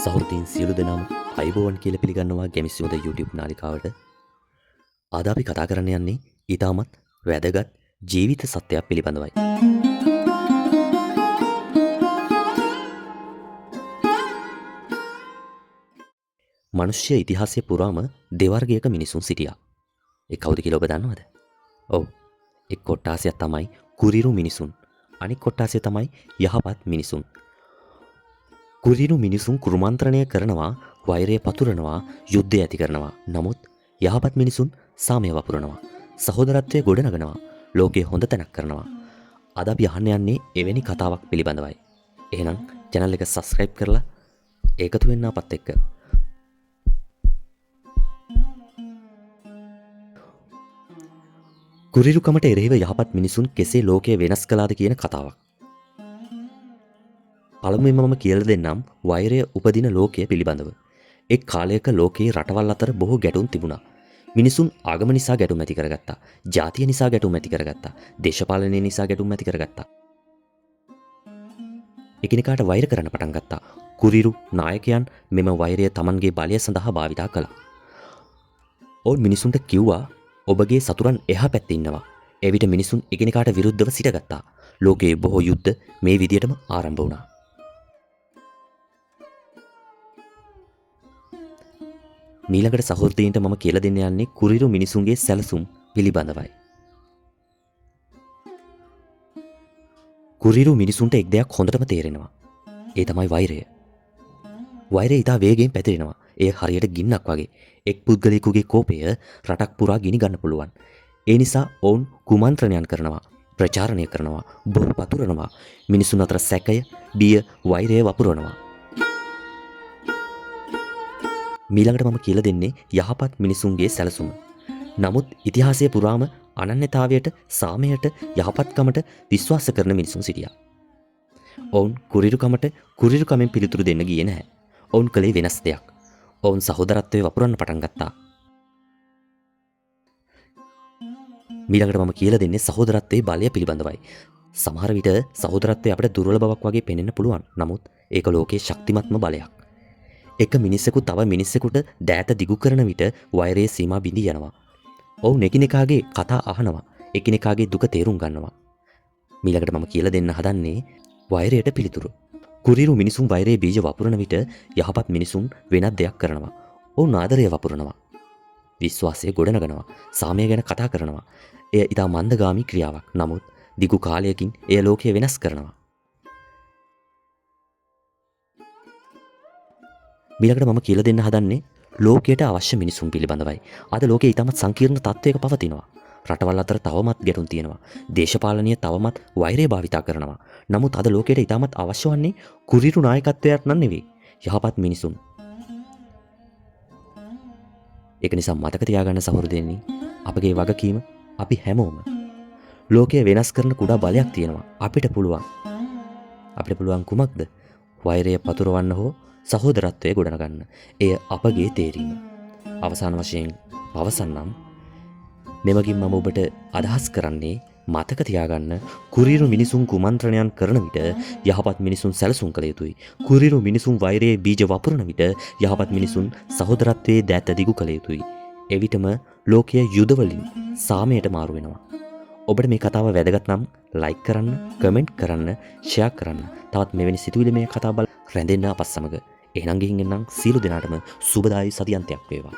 සහෘදීන් සියලු දෙනාම අයිබෝවන් කියලා පිළිගන්නවා ගැමිසිමුද YouTube නාලිකාවට. අද අපි කතා කරන්න යන්නේ ඊටමත් වැදගත් ජීවිත සත්‍යයක් පිළිබඳවයි. මනුෂ්‍ය ඉතිහාසයේ පුරාම දෙවර්ගයක මිනිසුන් සිටියා. ඒ කවුද කියලා ඔබ දන්නවද? ඔව්. එක් කොට්ටාසයක් තමයි කුරිරු මිනිසුන්. අනෙක් කොට්ටාසය තමයි යහපත් මිනිසුන්. කුරිරු මිනිසුන් කුරුමන්ත්‍රණය කරනවා, වෛරය පතුරනවා, යුද්ධය ඇති කරනවා. නමුත් යහපත් මිනිසුන් සාමය වපුරනවා, සහෝදරත්වය ගොඩනගනවා, ලෝකයේ හොඳ තැනක් කරනවා. අද අපි අහන්න යන්නේ එවැනි කතාවක් පිළිබඳවයි. එහෙනම් channel එක subscribe කරලා ඒකතු වෙන්න අපත් එක්ක. කුරිරුකමට එරෙහිව යහපත් මිනිසුන් කෙසේ ලෝකය වෙනස් කළාද කියන කතාවක්. පළමුවෙන්ම මම කියලා දෙන්නම් වෛරය උපදින ලෝකය පිළිබඳව. එක් කාලයක ලෝකයේ රටවල් අතර බොහෝ ගැටුම් තිබුණා. මිනිසුන් ආගම නිසා ගැටුම් ඇති කරගත්තා. ජාතිය නිසා ගැටුම් ඇති කරගත්තා. දේශපාලනය නිසා ගැටුම් ඇති කරගත්තා. එකිනෙකාට වෛර කරන්න පටන් ගත්තා. කුරිරු නායකයන් මෙම වෛරය Tamanගේ බලය සඳහා භාවිතා කළා. ඔවුන් මිනිසුන්ට කිව්වා ඔබගේ සතුරන් එහා පැත්තේ ඉන්නවා. එවිට මිනිසුන් එකිනෙකාට විරුද්ධව සිටගත්තා. ලෝකයේ බොහෝ යුද්ධ මේ විදියටම ආරම්භ වුණා. මීළඟට සහෘදීන්ට මම කියලා දෙන්න යන්නේ කුරිරු මිනිසුන්ගේ සැලසුම් පිළිබඳවයි. කුරිරු මිනිසුන්ට එක් දෙයක් හොඳටම තේරෙනවා. ඒ තමයි වෛරය. වෛරය ඉතා වේගයෙන් පැතිරෙනවා. එය හරියට ගින්නක් වගේ. එක් පුද්ගලයෙකුගේ කෝපය රටක් පුරා ගිනි ගන්න පුළුවන්. ඒ නිසා ඔවුන් කුමන්ත්‍රණයන් කරනවා, ප්‍රචාරණය කරනවා, බොරු පතුරනවා, මිනිසුන් අතර සැකය, බිය, වෛරය වපුරනවා. මීළඟට මම කියලා දෙන්නේ යහපත් මිනිසුන්ගේ සැලසුම. නමුත් ඉතිහාසය පුරාම අනන්‍යතාවයට, සාමයට, යහපත්කමට විශ්වාස කරන මිනිසුන් සිටියා. ඔවුන් කුරිරුකමෙන් පිළිතුරු දෙන්න ගියේ නැහැ. ඔවුන් කළේ වෙනස් දෙයක්. ඔවුන් සහෝදරත්වයේ වපුරන්න පටන් ගත්තා. මීළඟට මම කියලා දෙන්නේ සහෝදරත්වයේ බලය පිළිබඳවයි. සමහර විට සහෝදරත්වය අපිට දුර්වල බවක් වගේ පෙනෙන්න පුළුවන්. නමුත් ඒක ලෝකයේ ශක්තිමත්ම බලයක්. එක මිනිස්සෙකු තව මිනිස්සෙකුට දෑත දිගු කරන විට වෛරයේ සීමා බිඳී යනවා. ඔවුන් එකිනෙකාගේ කතා අහනවා, එකිනෙකාගේ දුක තේරුම් ගන්නවා. මීළඟට මම කියලා දෙන්න හදන්නේ වෛරයට පිළිතුරු. කුරිරු මිනිසුන් වෛරයේ බීජ වපුරන විට යහපත් මිනිසුන් වෙනත් දෙයක් කරනවා. ඔවුන් ආදරය වපුරනවා, විශ්වාසය ගොඩනගනවා, සාමය ගැන කතා කරනවා. එය ඉතා මන්දගාමී ක්‍රියාවක්. නමුත් දිගු කාලයකින් එය ලෝකය වෙනස් කරනවා. මීළඟට මම කියලා දෙන්න හදන්නේ ලෝකයට අවශ්‍ය මිනිසුන් පිළිබඳවයි. අද ලෝකයේ ඉතාමත් සංකීර්ණ තත්ත්වයක පවතිනවා. රටවල් අතර තවමත් ගැටුම් තියෙනවා. දේශපාලනය තවමත් වෛරය භාවිතා කරනවා. නමුත් අද ලෝකයට ඉතාමත් අවශ්‍ය වන්නේ කුරිරු නායකත්වයක් නන් නෙවෙයි, යහපත් මිනිසුන්. ඒක නිසා මතක තියාගන්න සහෘදෙනි, අපගේ වගකීම අපි හැමෝම. ලෝකය වෙනස් කරන කුඩා බලයක් තියෙනවා. අපිට පුළුවන් කුමක්ද? වෛරය පතුරවන්න හෝ සහෝදරත්වය ගොඩනගන්න. එය අපගේ තේරීම. අවසාන වශයෙන් පවසන්නම්, මෙමගින් මම ඔබට අදහස් කරන්නේ මතක තියාගන්න කුරිරු මිනිසුන් කුමන්ත්‍රණයන් කරන විට යහපත් මිනිසුන් සැලසුම් කළ යුතුයි. කුරිරු මිනිසුන් වෛරයේ බීජ වපුරන විට යහපත් මිනිසුන් සහෝදරත්වයේ දෑත දිගු කළ යුතුයි. එවිටම ලෝකය යුදවලින් සාමයට මාරු වෙනවා. ඔබට මේ කතාව වැදගත් නම් ලයික් කරන්න, කමෙන්ට් කරන්න, ෂෙයා කරන්න. තවත් මෙවැනි සිතුවිලි මේ කතා බල රැඳෙන්න අපත් සමග. එහෙනම් ගිහින් එන්නම්. සියලු දෙනාටම සුබදායි සතියන්තයක් වේවා.